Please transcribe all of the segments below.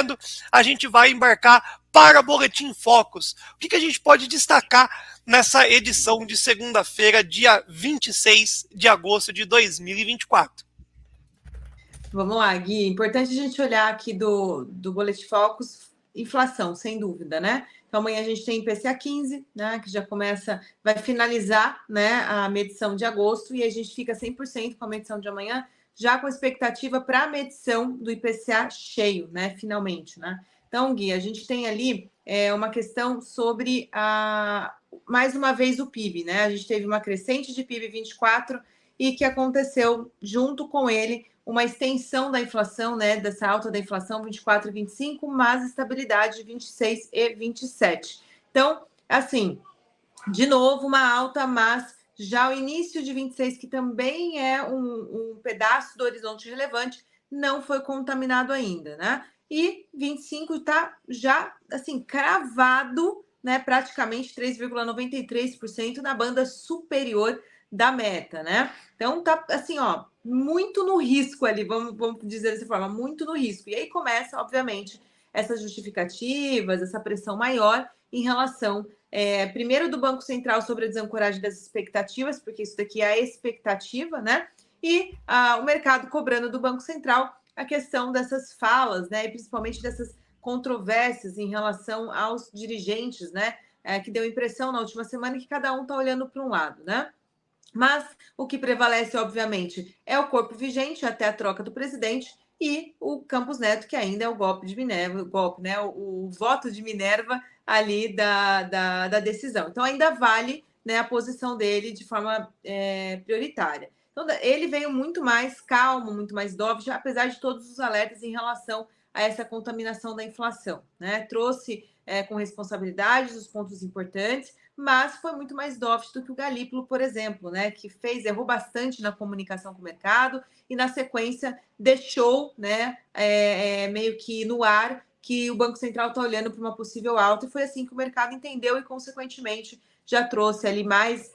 cedo, a gente vai embarcar para Boletim Focus. O que a gente pode destacar nessa edição de segunda-feira, dia 26 de agosto de 2024? Vamos lá, Gui. Importante a gente olhar aqui do Boletim Focus, inflação, sem dúvida, né? Então, amanhã a gente tem IPCA 15, né? Que já começa, vai finalizar, né? A medição de agosto e a gente fica 100% com a medição de amanhã, já com expectativa para a medição do IPCA cheio, né? Finalmente, né? Então, Gui, a gente tem ali uma questão sobre mais uma vez o PIB, né? A gente teve uma crescente de PIB 24 e que aconteceu junto com ele uma extensão da inflação, né, dessa alta da inflação 24 e 25, mas estabilidade de 26 e 27. Então, assim, de novo, uma alta, mas já o início de 26, que também é um pedaço do horizonte relevante, não foi contaminado ainda, né? E 25 está já, assim, cravado, né, praticamente 3,93% na banda superior da meta, né? Então, tá, assim, ó, muito no risco ali, vamos dizer dessa forma, muito no risco. E aí começa, obviamente, essas justificativas, essa pressão maior em relação, primeiro, do Banco Central sobre a desancoragem das expectativas, porque isso daqui é a expectativa, né? E o mercado cobrando do Banco Central a questão dessas falas, né? E principalmente dessas controvérsias em relação aos dirigentes, né? Que deu impressão na última semana que cada um está olhando para um lado, né? Mas o que prevalece, obviamente, é o corpo vigente até a troca do presidente e o Campos Neto, que ainda é o golpe de Minerva, né? O voto de Minerva ali da decisão. Então, ainda vale, né, a posição dele de forma prioritária. Então, ele veio muito mais calmo, muito mais dovish, apesar de todos os alertas em relação a essa contaminação da inflação, né? Trouxe com responsabilidade os pontos importantes, mas foi muito mais dovish do que o Galípolo, por exemplo, né, que errou bastante na comunicação com o mercado e, na sequência, deixou, né, meio que no ar que o Banco Central está olhando para uma possível alta, e foi assim que o mercado entendeu e, consequentemente, já trouxe ali mais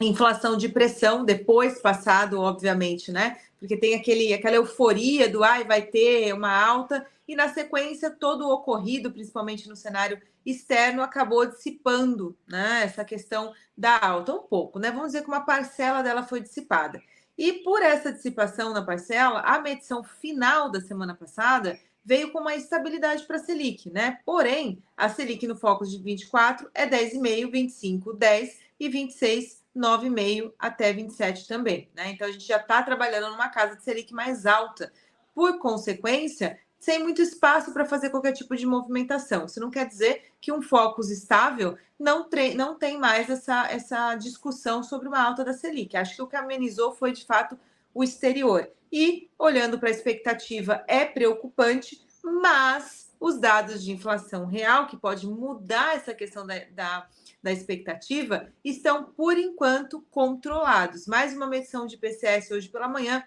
inflação de pressão, depois passado, obviamente, né? Porque tem aquela euforia do vai ter uma alta, e na sequência todo o ocorrido, principalmente no cenário externo, acabou dissipando, né? Essa questão da alta um pouco, né? Vamos dizer que uma parcela dela foi dissipada. E por essa dissipação na parcela, a medição final da semana passada veio com uma estabilidade para a Selic, né? Porém, a Selic no Focus de 24 é 10,5, 25, 10 e 26, 9,5 até 27 também, né? Então a gente já está trabalhando numa casa de Selic mais alta. Por consequência, sem muito espaço para fazer qualquer tipo de movimentação. Isso não quer dizer que um Focus estável não tem mais essa discussão sobre uma alta da Selic. Acho que o que amenizou foi, de fato, o exterior. E, olhando para a expectativa, é preocupante, mas os dados de inflação real, que pode mudar essa questão da expectativa, estão, por enquanto, controlados. Mais uma medição de IPCS hoje pela manhã,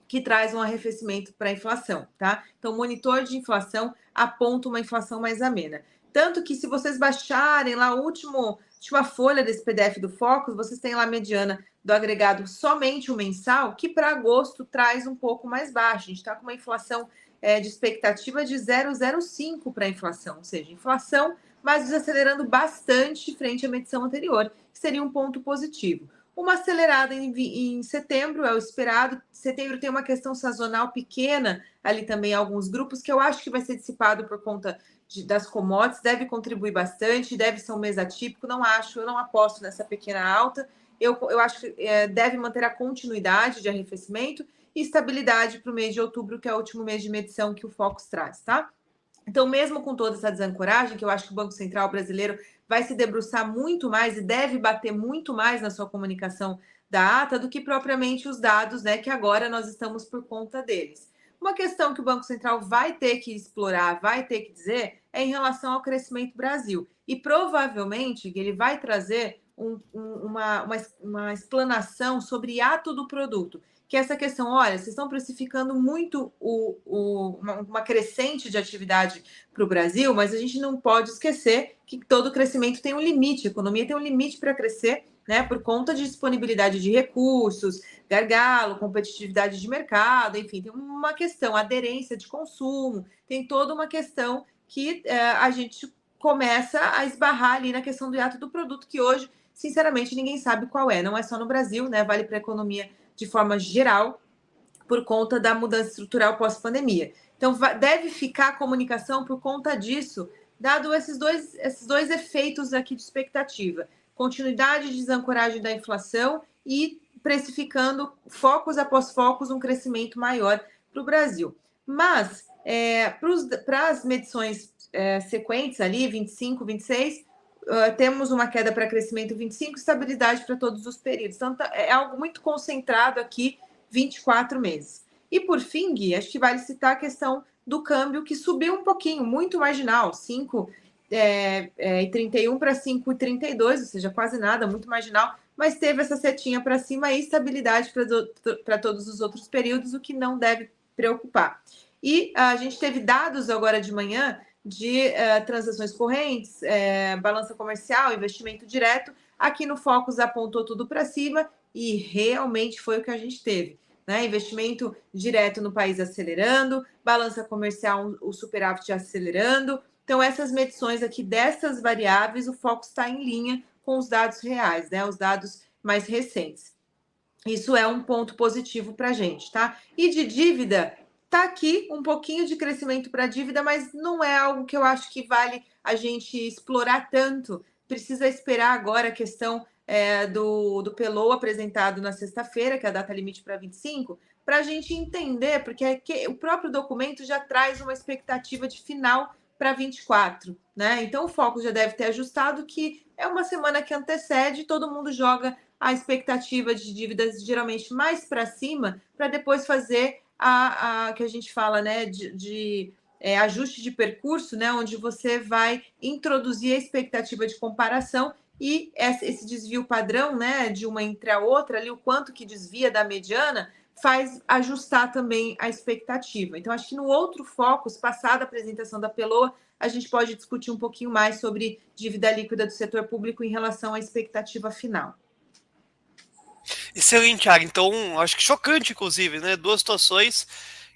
que traz um arrefecimento para a inflação, tá? Então, o monitor de inflação aponta uma inflação mais amena. Tanto que, se vocês baixarem lá a última folha desse PDF do Focus, vocês têm lá a mediana do agregado somente o mensal, que para agosto traz um pouco mais baixo. A gente está com uma inflação de expectativa de 0,05 para a inflação, ou seja, inflação, mas desacelerando bastante frente à medição anterior, que seria um ponto positivo. Uma acelerada em setembro é o esperado. Setembro tem uma questão sazonal pequena ali também, alguns grupos, que eu acho que vai ser dissipado por conta das commodities, deve contribuir bastante, deve ser um mês atípico, eu não aposto nessa pequena alta. Eu acho que deve manter a continuidade de arrefecimento e estabilidade para o mês de outubro, que é o último mês de medição que o Focus traz, tá? Então, mesmo com toda essa desancoragem, que eu acho que o Banco Central brasileiro vai se debruçar muito mais e deve bater muito mais na sua comunicação da ata do que propriamente os dados, né, que agora nós estamos por conta deles. Uma questão que o Banco Central vai ter que explorar, vai ter que dizer, é em relação ao crescimento Brasil. E provavelmente ele vai trazer uma explanação sobre ato do produto, que é essa questão, olha, vocês estão precificando muito uma crescente de atividade para o Brasil, mas a gente não pode esquecer que todo crescimento tem um limite, a economia tem um limite para crescer, né, por conta de disponibilidade de recursos, gargalo, competitividade de mercado, enfim, tem uma questão, aderência de consumo, tem toda uma questão que a gente começa a esbarrar ali na questão do hiato do produto, que hoje, sinceramente, ninguém sabe qual é. Não é só no Brasil, né? Vale para a economia de forma geral, por conta da mudança estrutural pós-pandemia. Então, deve ficar a comunicação por conta disso, dado esses dois efeitos aqui de expectativa. Continuidade de desancoragem da inflação e precificando, focos após focos, um crescimento maior para o Brasil. Mas, para as medições sequentes ali, 25, 26, temos uma queda para crescimento 25, estabilidade para todos os períodos. Então, é algo muito concentrado aqui, 24 meses. E por fim, Gui, acho que vale citar a questão do câmbio, que subiu um pouquinho, muito marginal, 5,31 para 5,32, ou seja, quase nada, muito marginal, mas teve essa setinha para cima e estabilidade para todos os outros períodos, o que não deve preocupar. E a gente teve dados agora de manhã de transações correntes, balança comercial, investimento direto. Aqui no Focus apontou tudo para cima e realmente foi o que a gente teve. Né? Investimento direto no país acelerando, balança comercial, o superávit acelerando. Então, essas medições aqui dessas variáveis, o foco está em linha com os dados reais, né? Os dados mais recentes. Isso é um ponto positivo para a gente, tá? E de dívida, tá aqui um pouquinho de crescimento para a dívida, mas não é algo que eu acho que vale a gente explorar tanto. Precisa esperar agora a questão do PELOA apresentado na sexta-feira, que é a data limite para 25, para a gente entender, porque o próprio documento já traz uma expectativa de final para 24, né? Então o foco já deve ter ajustado, que é uma semana que antecede, todo mundo joga a expectativa de dívidas geralmente mais para cima, para depois fazer a que a gente fala, né, de ajuste de percurso, né, onde você vai introduzir a expectativa de comparação e esse desvio padrão, né, de uma entre a outra, ali o quanto que desvia da mediana, faz ajustar também a expectativa. Então, acho que no outro foco, passada a apresentação da PELOA, a gente pode discutir um pouquinho mais sobre dívida líquida do setor público em relação à expectativa final. Excelente, Ari. Então, acho que chocante, inclusive, né? Duas situações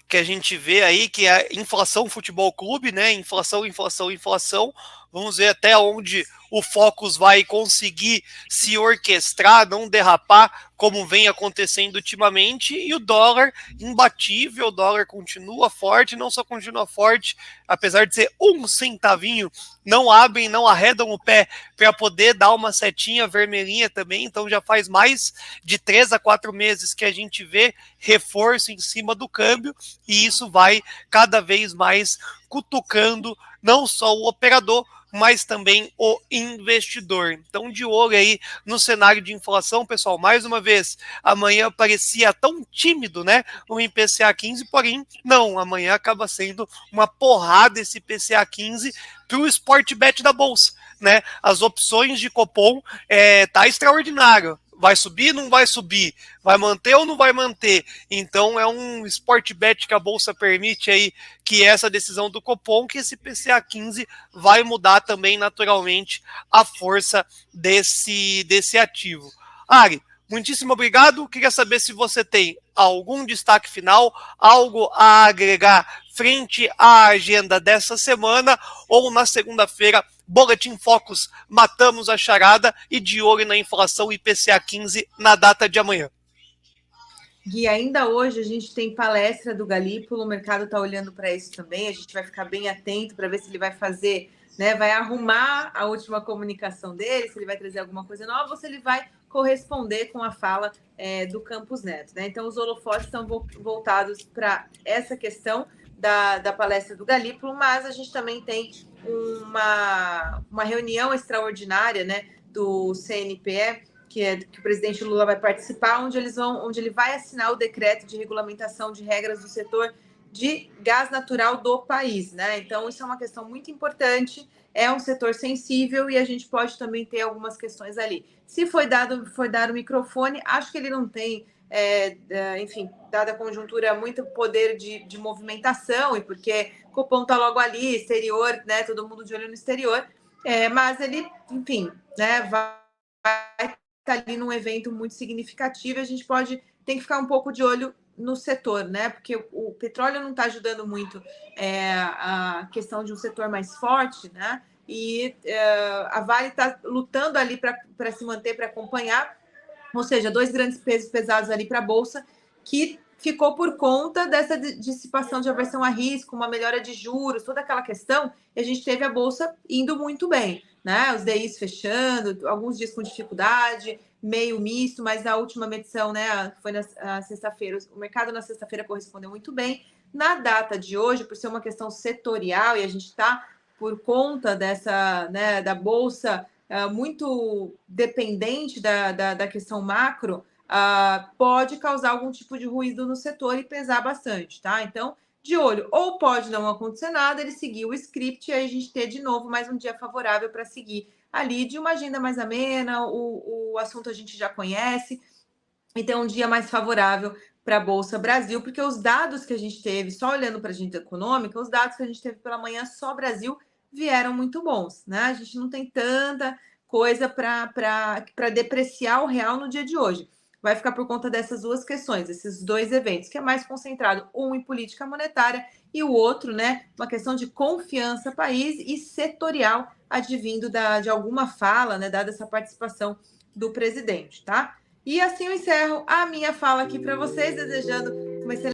que a gente vê aí, que é a inflação futebol clube, né? Inflação, inflação, inflação. Vamos ver até onde o Focus vai conseguir se orquestrar, não derrapar, como vem acontecendo ultimamente, e o dólar imbatível, o dólar continua forte, não só continua forte, apesar de ser um centavinho, não abrem, não arredam o pé para poder dar uma setinha vermelhinha também, então já faz mais de 3 a 4 meses que a gente vê reforço em cima do câmbio, e isso vai cada vez mais cutucando não só o operador, mas também o investidor. Então, de olho aí no cenário de inflação, pessoal, mais uma vez, amanhã parecia tão tímido, né, o IPCA 15, porém, não, amanhã acaba sendo uma porrada esse IPCA 15 para o Sportbet da Bolsa, né, as opções de Copom tá extraordinário. Vai subir, não vai subir? Vai manter ou não vai manter? Então é um Sportbet que a Bolsa permite aí, que essa decisão do Copom, que esse PCA 15 vai mudar também naturalmente a força desse ativo. Ari, muitíssimo obrigado. Queria saber se você tem algum destaque final, algo a agregar frente à agenda dessa semana, ou na segunda-feira, Boletim Focus, matamos a charada e de olho na inflação IPCA 15 na data de amanhã. Gui, ainda hoje a gente tem palestra do Galípolo, o mercado está olhando para isso também, a gente vai ficar bem atento para ver se ele vai fazer, né, vai arrumar a última comunicação dele, se ele vai trazer alguma coisa nova ou se ele vai corresponder com a fala do Campos Neto. Né? Então, os holofotes estão voltados para essa questão da palestra do Galípolo, mas a gente também tem uma reunião extraordinária, né, do CNPE, que o presidente Lula vai participar, onde ele vai assinar o decreto de regulamentação de regras do setor de gás natural do país, né? Então, isso é uma questão muito importante, é um setor sensível e a gente pode também ter algumas questões ali. Se foi dado o microfone, acho que ele não tem, enfim, dada a conjuntura, muito poder de movimentação, e porque Copom está logo ali, exterior, né? Todo mundo de olho no exterior, mas ele, enfim, né, vai está ali num evento muito significativo, a gente tem que ficar um pouco de olho no setor, né? Porque o petróleo não está ajudando muito a questão de um setor mais forte, né? E a Vale está lutando ali para se manter, para acompanhar, ou seja, 2 grandes pesos pesados ali para a Bolsa, que ficou por conta dessa dissipação de aversão a risco, uma melhora de juros, toda aquela questão, e a gente teve a Bolsa indo muito bem, né? Os DIs fechando, alguns dias com dificuldade, meio misto, mas a última medição, né, foi na sexta-feira, o mercado na sexta-feira correspondeu muito bem. Na data de hoje, por ser uma questão setorial, e a gente está por conta dessa, né, da Bolsa muito dependente da questão macro, pode causar algum tipo de ruído no setor e pesar bastante, tá? Então, de olho, ou pode não acontecer nada, ele seguir o script e aí a gente ter de novo mais um dia favorável para seguir ali de uma agenda mais amena, o assunto a gente já conhece, e ter um dia mais favorável para a Bolsa Brasil, porque os dados que a gente teve, só olhando para a agenda econômica, os dados que a gente teve pela manhã só Brasil vieram muito bons, né? A gente não tem tanta coisa para depreciar o real no dia de hoje. Vai ficar por conta dessas duas questões, esses 2 eventos, que é mais concentrado, um em política monetária e o outro, né, uma questão de confiança país e setorial, advindo de alguma fala, né, dada essa participação do presidente, tá? E assim eu encerro a minha fala aqui para vocês, desejando uma excelente